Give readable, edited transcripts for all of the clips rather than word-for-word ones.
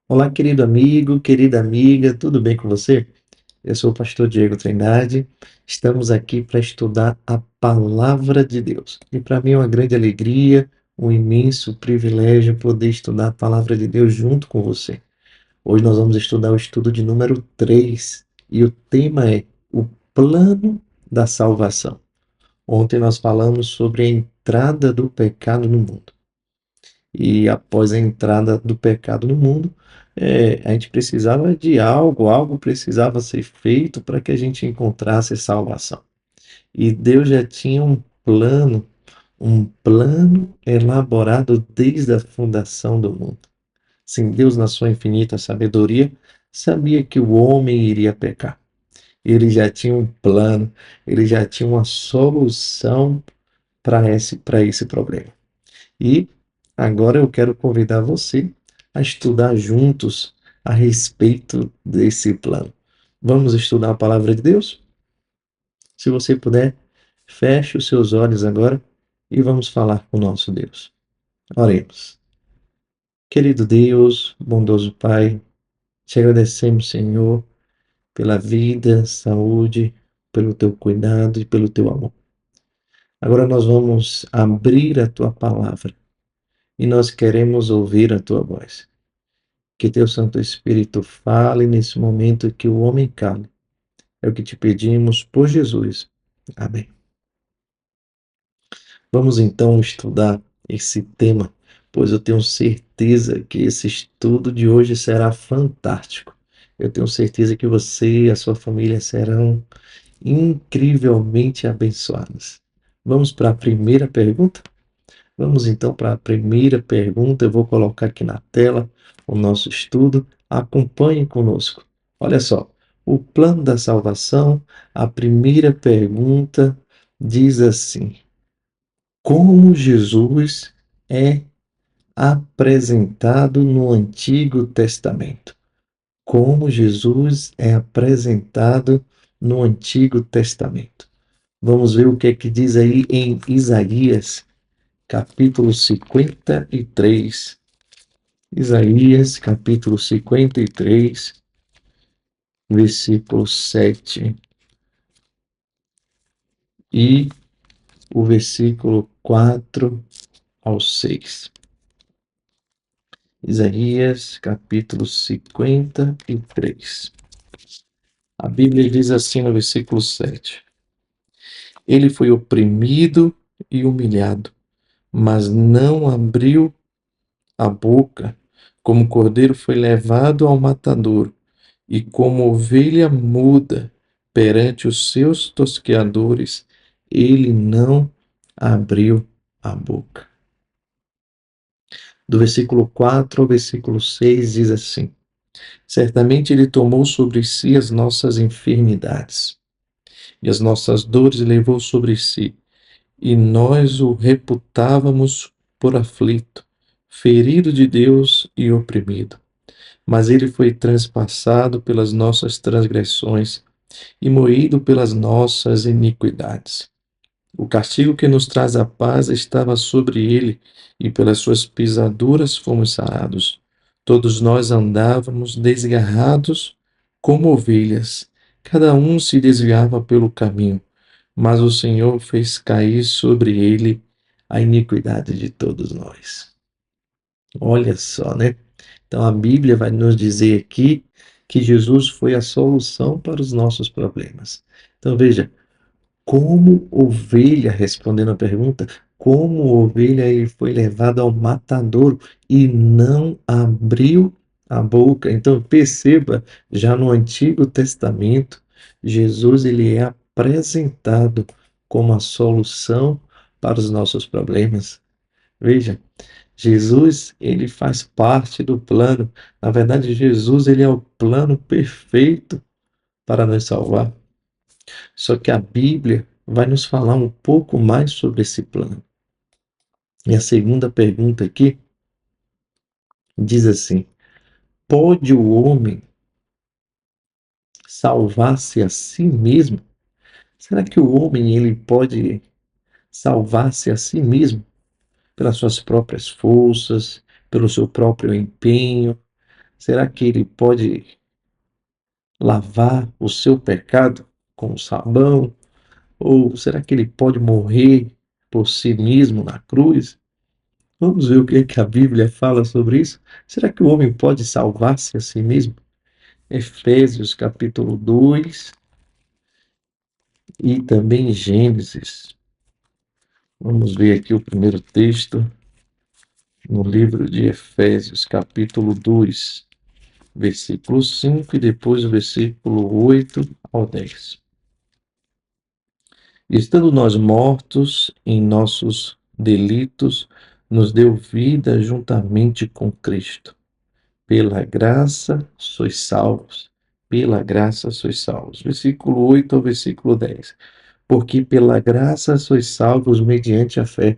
Olá, querido amigo, querida amiga, tudo bem com você? Eu sou o pastor Diego Trindade. Estamos aqui para estudar a palavra de Deus. E para mim é uma grande alegria, um imenso privilégio poder estudar a palavra de Deus junto com você. Hoje nós vamos estudar o estudo de número 3 e o tema é o plano da salvação. Ontem nós falamos sobre a entrada do pecado no mundo. E após a entrada do pecado no mundo, a gente precisava de algo precisava ser feito para que a gente encontrasse salvação. E Deus já tinha um plano elaborado desde a fundação do mundo. Sim, Deus, na sua infinita sabedoria, sabia que o homem iria pecar. Ele já tinha um plano, ele já tinha uma solução para esse problema. E agora eu quero convidar você a estudar juntos a respeito desse plano. Vamos estudar a palavra de Deus? Se você puder, feche os seus olhos agora e vamos falar com o nosso Deus. Oremos. Querido Deus, bondoso Pai, te agradecemos, Senhor, pela vida, saúde, pelo teu cuidado e pelo teu amor. Agora nós vamos abrir a tua palavra e nós queremos ouvir a tua voz. Que teu Santo Espírito fale nesse momento, que o homem cale. É o que te pedimos por Jesus. Amém. Vamos então estudar esse tema, pois eu tenho certeza que esse estudo de hoje será fantástico. Eu tenho certeza que você e a sua família serão incrivelmente abençoados. Vamos para a primeira pergunta? Vamos então para a primeira pergunta. Eu vou colocar aqui na tela o nosso estudo. Acompanhe conosco. Olha só, o plano da salvação, a primeira pergunta diz assim: como Jesus é apresentado no Antigo Testamento? Como Jesus é apresentado no Antigo Testamento? Vamos ver o que é que diz aí em Isaías capítulo 53. Isaías, capítulo 53, versículo 7 e o versículo 4 ao 6. Isaías, capítulo 53. A Bíblia diz assim no versículo 7: Ele foi oprimido e humilhado, mas não abriu a boca. Como cordeiro foi levado ao matadouro, e como ovelha muda perante os seus tosqueadores, ele não abriu a boca. Do versículo 4 ao versículo 6 diz assim: Certamente ele tomou sobre si as nossas enfermidades, e as nossas dores levou sobre si, e nós o reputávamos por aflito, ferido de Deus e oprimido. Mas ele foi transpassado pelas nossas transgressões e moído pelas nossas iniquidades. O castigo que nos traz a paz estava sobre ele, e pelas suas pisaduras fomos sarados. Todos nós andávamos desgarrados como ovelhas, cada um se desviava pelo caminho, mas o Senhor fez cair sobre ele a iniquidade de todos nós. Olha só, né? Então a Bíblia vai nos dizer aqui que Jesus foi a solução para os nossos problemas. Então veja, como ovelha, respondendo a pergunta, como ovelha ele foi levado ao matadouro e não abriu a boca. Então perceba, já no Antigo Testamento, Jesus ele é apresentado como a solução para os nossos problemas. Veja, Jesus, ele faz parte do plano. Na verdade, Jesus, ele é o plano perfeito para nos salvar. Só que a Bíblia vai nos falar um pouco mais sobre esse plano. E a segunda pergunta aqui diz assim: pode o homem salvar-se a si mesmo? Será que o homem ele pode salvar-se a si mesmo pelas suas próprias forças, pelo seu próprio empenho? Será que ele pode lavar o seu pecado com sabão? Ou será que ele pode morrer por si mesmo na cruz? Vamos ver o que é que a Bíblia fala sobre isso. Será que o homem pode salvar-se a si mesmo? Efésios capítulo 2 e também Gênesis. Vamos ver aqui o primeiro texto no livro de Efésios, capítulo 2, versículo 5 e depois o versículo 8 ao 10. Estando nós mortos em nossos delitos, nos deu vida juntamente com Cristo. Pela graça sois salvos. Pela graça sois salvos. Versículo 8 ao versículo 10. Porque pela graça sois salvos mediante a fé.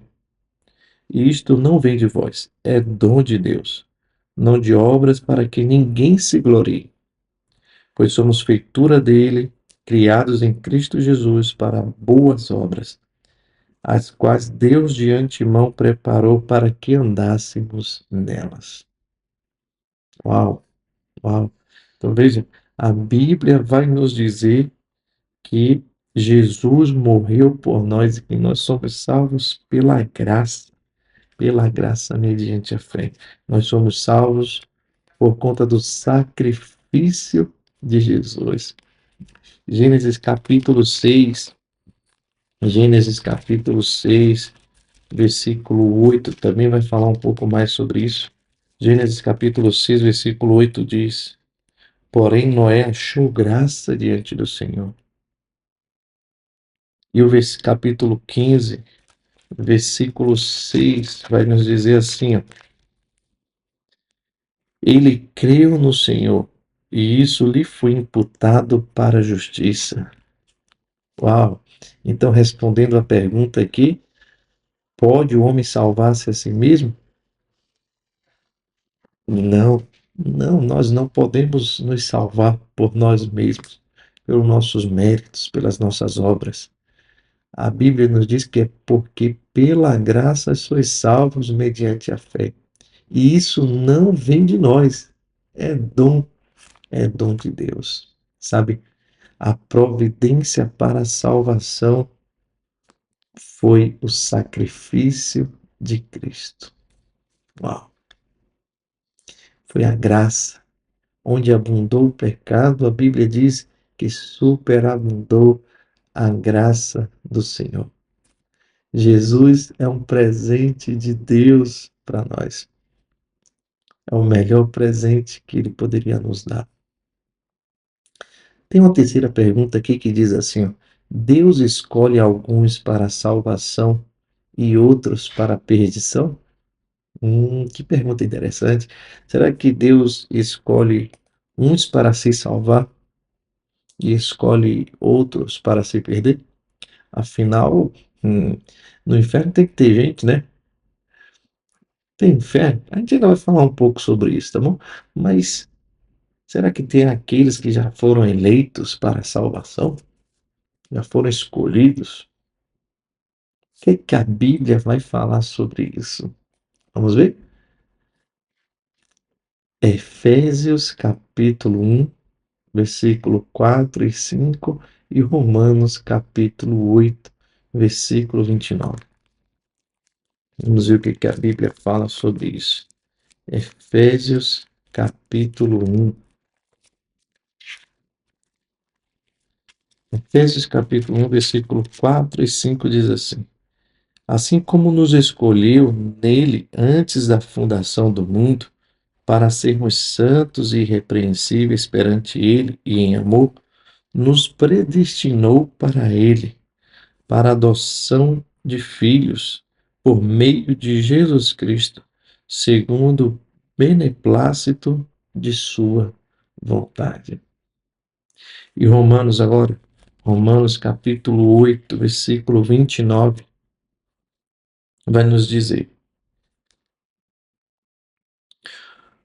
E isto não vem de vós, é dom de Deus, não de obras para que ninguém se glorie, pois somos feitura dele, criados em Cristo Jesus para boas obras, as quais Deus de antemão preparou para que andássemos nelas. Uau, uau. Então veja, a Bíblia vai nos dizer que Jesus morreu por nós e que nós somos salvos pela graça mediante a fé. Nós somos salvos por conta do sacrifício de Jesus. Gênesis capítulo 6, Gênesis capítulo 6, versículo 8, também vai falar um pouco mais sobre isso. Gênesis capítulo 6, versículo 8 diz: Porém, Noé achou graça diante do Senhor. E o capítulo 15, versículo 6, vai nos dizer assim, ó, ele creu no Senhor, e isso lhe foi imputado para a justiça. Uau! Então, respondendo à pergunta aqui, pode o homem salvar-se a si mesmo? Não, não, nós não podemos nos salvar por nós mesmos, pelos nossos méritos, pelas nossas obras. A Bíblia nos diz que é porque pela graça sois salvos mediante a fé. E isso não vem de nós, é dom de Deus. Sabe, a providência para a salvação foi o sacrifício de Cristo. Uau! Foi a graça. Onde abundou o pecado, a Bíblia diz que superabundou a graça do Senhor. Jesus é um presente de Deus para nós. É o melhor presente que ele poderia nos dar. Tem uma terceira pergunta aqui que diz assim, ó, Deus escolhe alguns para a salvação e outros para a perdição? Que pergunta interessante. Será que Deus escolhe uns para se salvar e escolhe outros para se perder? Afinal, no inferno tem que ter gente, né? Tem inferno. A gente ainda vai falar um pouco sobre isso, tá bom? Mas será que tem aqueles que já foram eleitos para a salvação? Já foram escolhidos? O que é que a Bíblia vai falar sobre isso? Vamos ver? Efésios capítulo 1, versículo 4 e 5 e Romanos capítulo 8, versículo 29. Vamos ver o que a Bíblia fala sobre isso. Efésios capítulo 1. Efésios capítulo 1, versículo 4 e 5 diz assim: Assim como nos escolheu nele antes da fundação do mundo, para sermos santos e irrepreensíveis perante ele e em amor, nos predestinou para ele, para a adoção de filhos, por meio de Jesus Cristo, segundo o beneplácito de sua vontade. E Romanos agora, Romanos capítulo 8, versículo 29, vai nos dizer: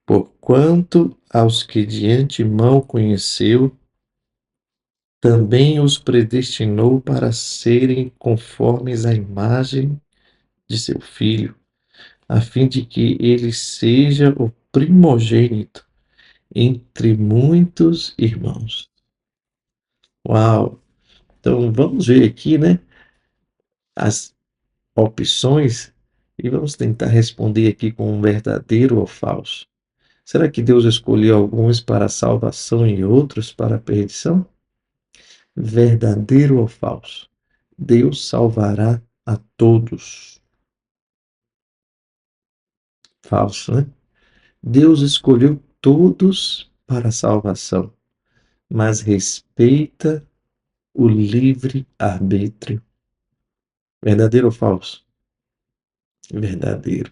Porquanto aos que de antemão conheceu, também os predestinou para serem conformes à imagem de seu Filho, a fim de que ele seja o primogênito entre muitos irmãos. Uau! Então vamos ver aqui, né, as opções e vamos tentar responder aqui com um verdadeiro ou falso. Será que Deus escolheu alguns para a salvação e outros para a perdição? Verdadeiro ou falso? Deus salvará a todos. Falso, né? Deus escolheu todos para a salvação, mas respeita o livre-arbítrio. Verdadeiro ou falso? Verdadeiro.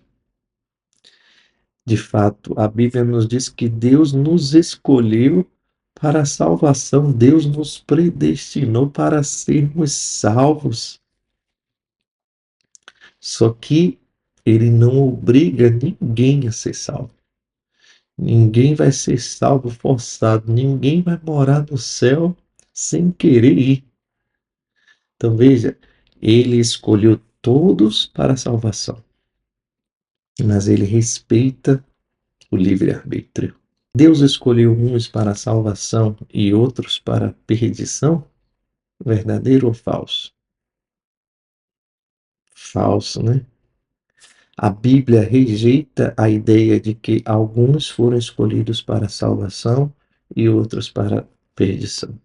De fato, a Bíblia nos diz que Deus nos escolheu para a salvação, Deus nos predestinou para sermos salvos. Só que ele não obriga ninguém a ser salvo. Ninguém vai ser salvo forçado, ninguém vai morar no céu sem querer ir. Então veja, ele escolheu todos para a salvação, mas ele respeita o livre-arbítrio. Deus escolheu uns para a salvação e outros para a perdição? Verdadeiro ou falso? Falso, né? A Bíblia rejeita a ideia de que alguns foram escolhidos para a salvação e outros para a perdição,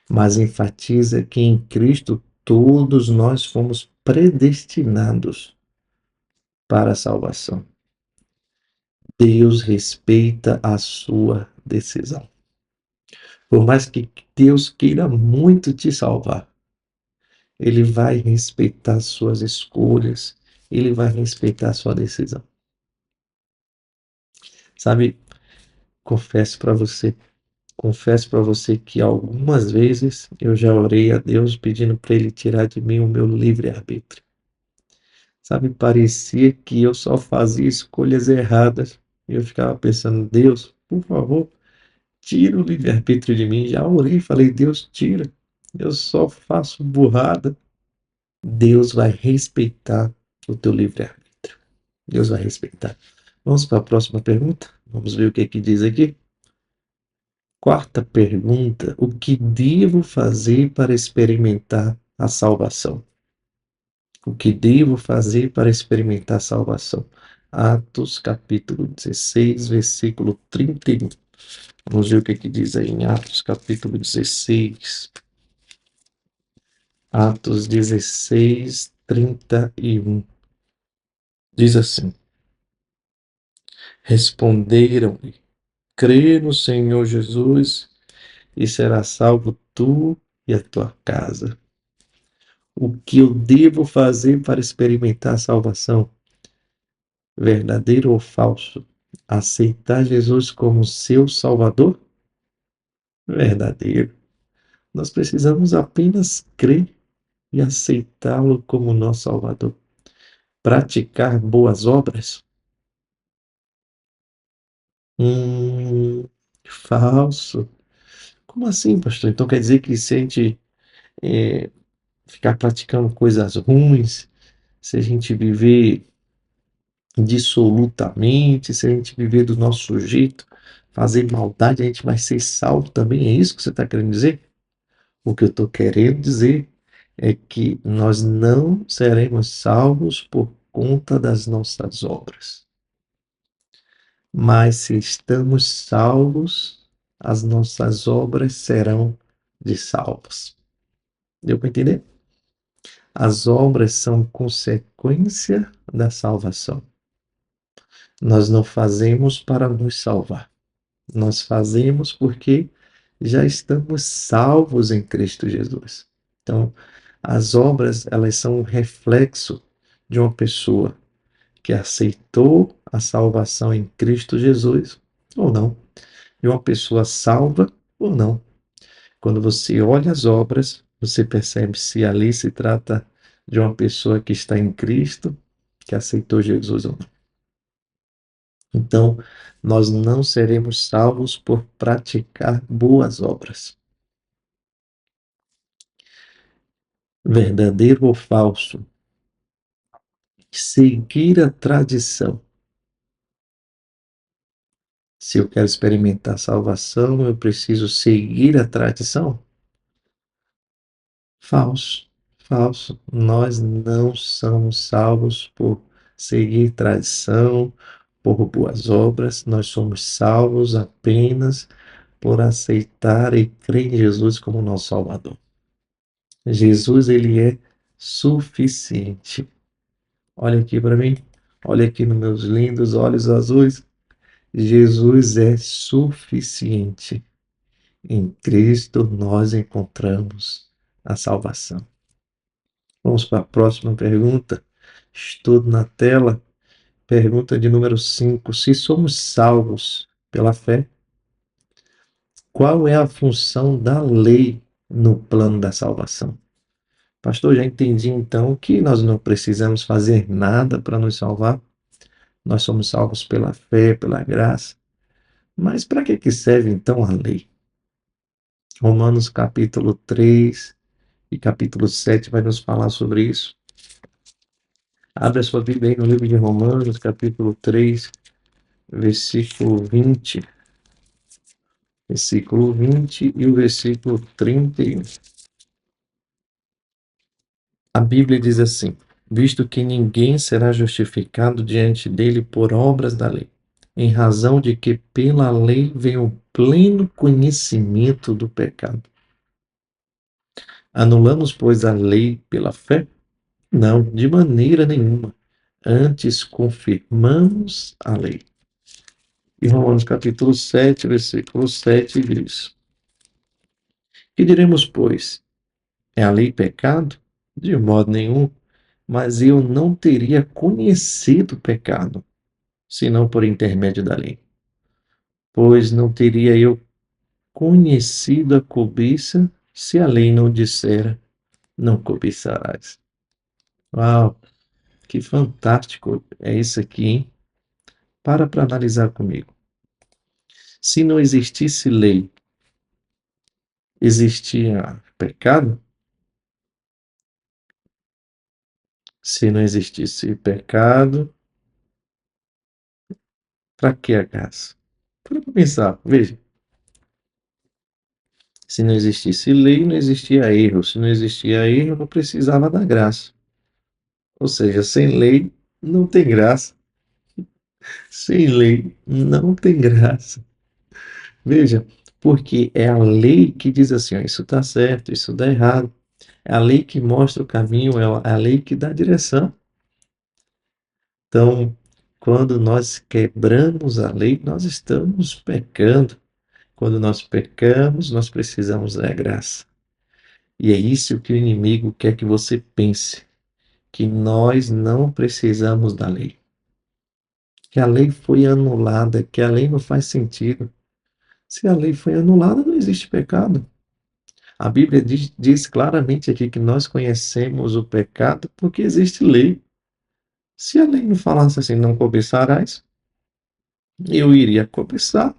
mas enfatiza que em Cristo todos nós fomos predestinados para a salvação. Deus respeita a sua decisão. Por mais que Deus queira muito te salvar, Ele vai respeitar suas escolhas, Ele vai respeitar sua decisão. Sabe, confesso para você, confesso para você que algumas vezes eu já orei a Deus pedindo para Ele tirar de mim o meu livre-arbítrio. Sabe, parecia que eu só fazia escolhas erradas. E eu ficava pensando, Deus, por favor, tira o livre-arbítrio de mim. Já orei, falei, Deus, tira. Eu só faço burrada. Deus vai respeitar o teu livre-arbítrio. Deus vai respeitar. Vamos para a próxima pergunta? Vamos ver o que que diz aqui. Quarta pergunta: o que devo fazer para experimentar a salvação? O que devo fazer para experimentar a salvação? Atos capítulo 16, versículo 31. Vamos ver o que que diz aí em Atos capítulo 16. Atos 16, 31. Diz assim: responderam-lhe: crê no Senhor Jesus e será salvo tu e a tua casa. O que eu devo fazer para experimentar a salvação? Verdadeiro ou falso? Aceitar Jesus como seu Salvador? Verdadeiro. Nós precisamos apenas crer e aceitá-lo como nosso Salvador. Praticar boas obras? Falso. Como assim, pastor? Então quer dizer que se a gente ficar praticando coisas ruins, se a gente viver dissolutamente, se a gente viver do nosso jeito, fazer maldade, a gente vai ser salvo também? É isso que você está querendo dizer? O que eu estou querendo dizer é que nós não seremos salvos por conta das nossas obras. Mas se estamos salvos, as nossas obras serão de salvos. Deu para entender? As obras são consequência da salvação. Nós não fazemos para nos salvar. Nós fazemos porque já estamos salvos em Cristo Jesus. Então, as obras, elas são um reflexo de uma pessoa que aceitou a salvação em Cristo Jesus ou não, de uma pessoa salva ou não. Quando você olha as obras, você percebe se ali se trata de uma pessoa que está em Cristo, que aceitou Jesus ou não. Então, nós não seremos salvos por praticar boas obras. Verdadeiro ou falso? Seguir a tradição Se eu quero experimentar salvação, eu preciso seguir a tradição? Falso, falso. Nós não somos salvos por seguir tradição, por boas obras. Nós somos salvos apenas por aceitar e crer em Jesus como nosso Salvador. Jesus, ele é suficiente. Olha aqui para mim. Olha aqui nos meus lindos olhos azuis. Jesus é suficiente. Em Cristo nós encontramos a salvação. Vamos para a próxima pergunta. Estudo na tela. Pergunta de número 5. Se somos salvos pela fé, qual é a função da lei no plano da salvação? Pastor, já entendi então que nós não precisamos fazer nada para nos salvar. Nós somos salvos pela fé, pela graça. Mas para que serve então a lei? Romanos capítulo 3 e capítulo 7 vai nos falar sobre isso. Abre a sua Bíblia aí no livro de Romanos, capítulo 3, versículo 20. Versículo 20 e o versículo 31. A Bíblia diz assim: visto que ninguém será justificado diante dele por obras da lei, em razão de que pela lei vem o pleno conhecimento do pecado. Anulamos, pois, a lei pela fé? Não, de maneira nenhuma. Antes confirmamos a lei. E Romanos capítulo 7, versículo 7 diz: que diremos, pois? É a lei pecado? De modo nenhum, mas eu não teria conhecido o pecado, senão por intermédio da lei. Pois não teria eu conhecido a cobiça, se a lei não dissera, não cobiçarás. Uau, que fantástico é isso aqui, hein? Para analisar comigo. Se não existisse lei, existia pecado? Se não existisse pecado, para que a graça? Para pensar, veja. Se não existisse lei, não existia erro. Se não existia erro, não precisava da graça. Ou seja, sem lei não tem graça. Sem lei não tem graça. Veja, porque é a lei que diz assim, ó, isso está certo, isso está errado. É a lei que mostra o caminho, é a lei que dá a direção. Então, quando nós quebramos a lei, nós estamos pecando. Quando nós pecamos, nós precisamos da graça. E é isso que o inimigo quer que você pense, que nós não precisamos da lei, que a lei foi anulada, que a lei não faz sentido. Se a lei foi anulada, não existe pecado. A Bíblia diz claramente aqui que nós conhecemos o pecado porque existe lei. Se a lei não falasse assim, não cobiçarás, eu iria cobiçar.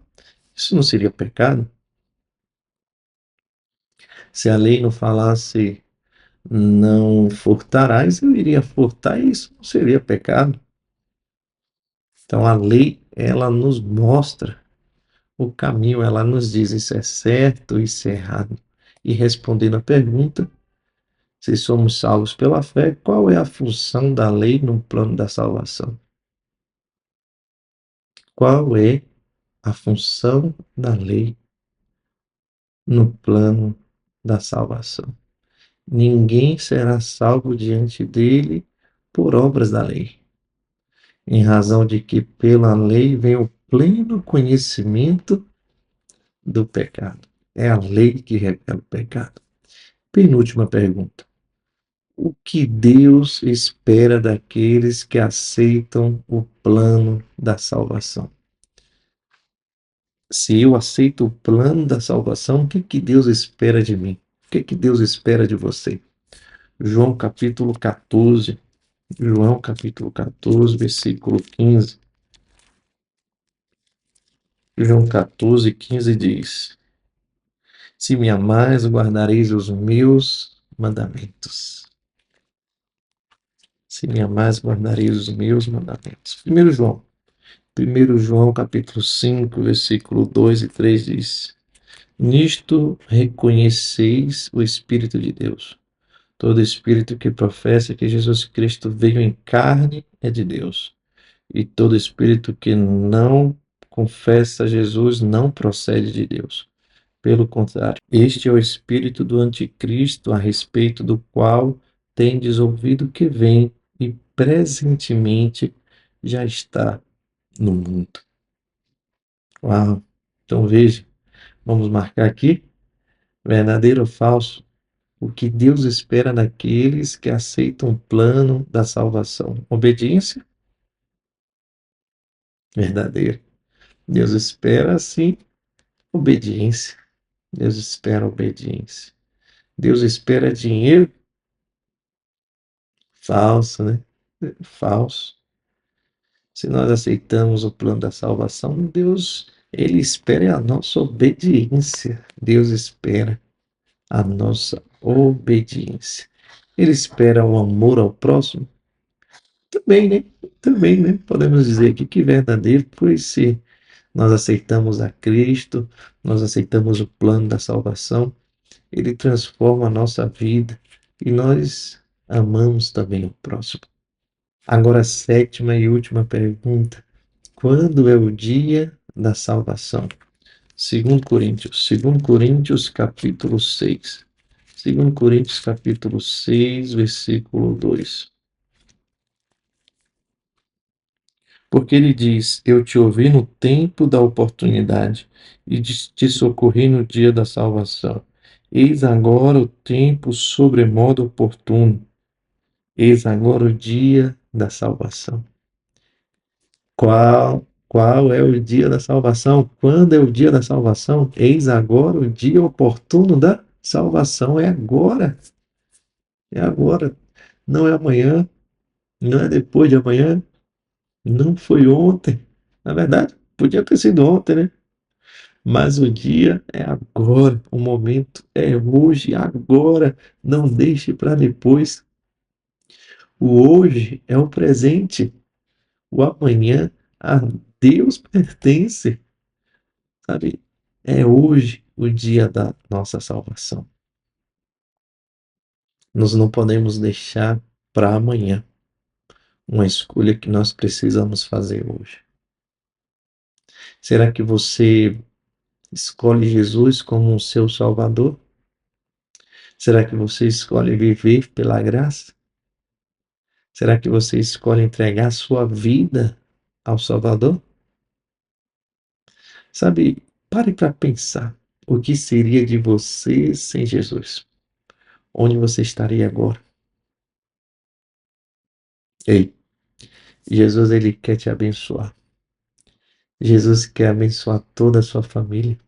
Isso não seria pecado. Se a lei não falasse, não furtarás, eu iria furtar e isso não seria pecado. Então a lei, ela nos mostra o caminho, ela nos diz isso é certo, isso é errado. E respondendo à pergunta, se somos salvos pela fé, qual é a função da lei no plano da salvação? Qual é a função da lei no plano da salvação? Ninguém será salvo diante dele por obras da lei, em razão de que pela lei vem o pleno conhecimento do pecado. É a lei que revela o pecado. Penúltima pergunta. O que Deus espera daqueles que aceitam o plano da salvação? Se eu aceito o plano da salvação, o que Deus espera de mim? O que Deus espera de você? João capítulo 14. João capítulo 14, versículo 15. João 14, 15 diz: se me amais, guardareis os meus mandamentos. Se me amais, guardareis os meus mandamentos. 1 João 1 João capítulo 5, versículo 2 e 3 diz: Nisto reconheceis o Espírito de Deus. Todo espírito que professa que Jesus Cristo veio em carne é de Deus. E todo espírito que não confessa Jesus não procede de Deus. Pelo contrário, este é o espírito do anticristo, a respeito do qual tendes ouvido que vem e presentemente já está no mundo. Uau! Então veja, vamos marcar aqui, verdadeiro ou falso, o que Deus espera daqueles que aceitam o plano da salvação. Obediência verdadeira. Deus espera, sim, obediência. Deus espera obediência. Deus espera dinheiro falso, né? Falso. Se nós aceitamos o plano da salvação, Deus, ele espera a nossa obediência. Deus espera a nossa obediência. Ele espera o amor ao próximo. Também, né? Também, né? Podemos dizer aqui que verdadeiro, pois se nós aceitamos a Cristo, nós aceitamos o plano da salvação, ele transforma a nossa vida e nós amamos também o próximo. Agora, a sétima e última pergunta. Quando é o dia da salvação? 2 Coríntios capítulo 6. 2 Coríntios capítulo 6, versículo 2. Porque ele diz: Eu te ouvi no tempo da oportunidade e te socorri no dia da salvação. Eis agora o tempo sobremodo oportuno. Eis agora o dia da salvação. Qual é o dia da salvação? Quando é o dia da salvação? Eis agora o dia oportuno da salvação. É agora. É agora. Não é amanhã. Não é depois de amanhã. Não foi ontem. Na verdade, podia ter sido ontem, né? Mas o dia é agora. O momento é hoje, agora. Não deixe para depois. O hoje é o presente. O amanhã a Deus pertence. Sabe? É hoje o dia da nossa salvação. Nós não podemos deixar para amanhã uma escolha que nós precisamos fazer hoje. Será que você escolhe Jesus como o seu Salvador? Será que você escolhe viver pela graça? Será que você escolhe entregar sua vida ao Salvador? Sabe, pare para pensar. O que seria de você sem Jesus? Onde você estaria agora? Ei, Jesus, ele quer te abençoar. Jesus quer abençoar toda a sua família.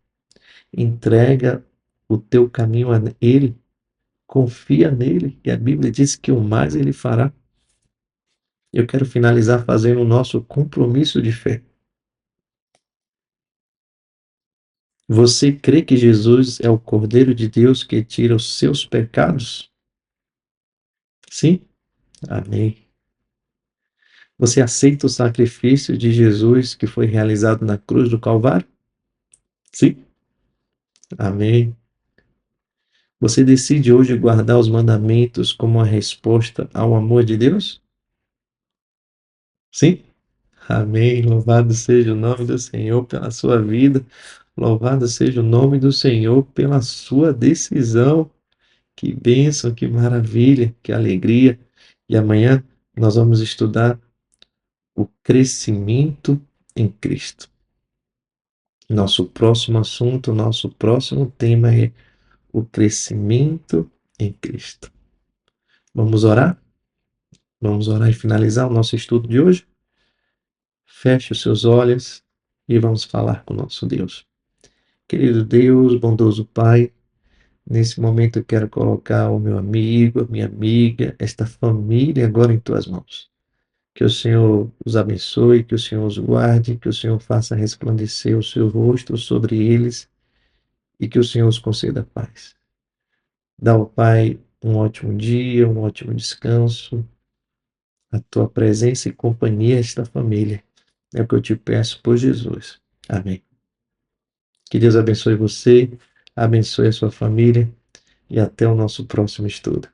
Entrega o teu caminho a Ele. Confia nele. E a Bíblia diz que o mais Ele fará. Eu quero finalizar fazendo o nosso compromisso de fé. Você crê que Jesus é o Cordeiro de Deus que tira os seus pecados? Sim? Amém. Você aceita o sacrifício de Jesus que foi realizado na cruz do Calvário? Sim? Amém. Você decide hoje guardar os mandamentos como uma resposta ao amor de Deus? Sim? Amém. Louvado seja o nome do Senhor pela sua vida. Louvado seja o nome do Senhor pela sua decisão. Que bênção, que maravilha, que alegria. E amanhã nós vamos estudar o crescimento em Cristo. Nosso próximo assunto, nosso próximo tema é o crescimento em Cristo. Vamos orar? Vamos orar e finalizar o nosso estudo de hoje? Feche os seus olhos e vamos falar com o nosso Deus. Querido Deus, bondoso Pai, nesse momento eu quero colocar o meu amigo, a minha amiga, esta família agora em tuas mãos. Que o Senhor os abençoe, que o Senhor os guarde, que o Senhor faça resplandecer o seu rosto sobre eles e que o Senhor os conceda paz. Dá ao Pai um ótimo dia, um ótimo descanso, a tua presença e companhia a esta família. É o que eu te peço por Jesus. Amém. Que Deus abençoe você, abençoe a sua família e até o nosso próximo estudo.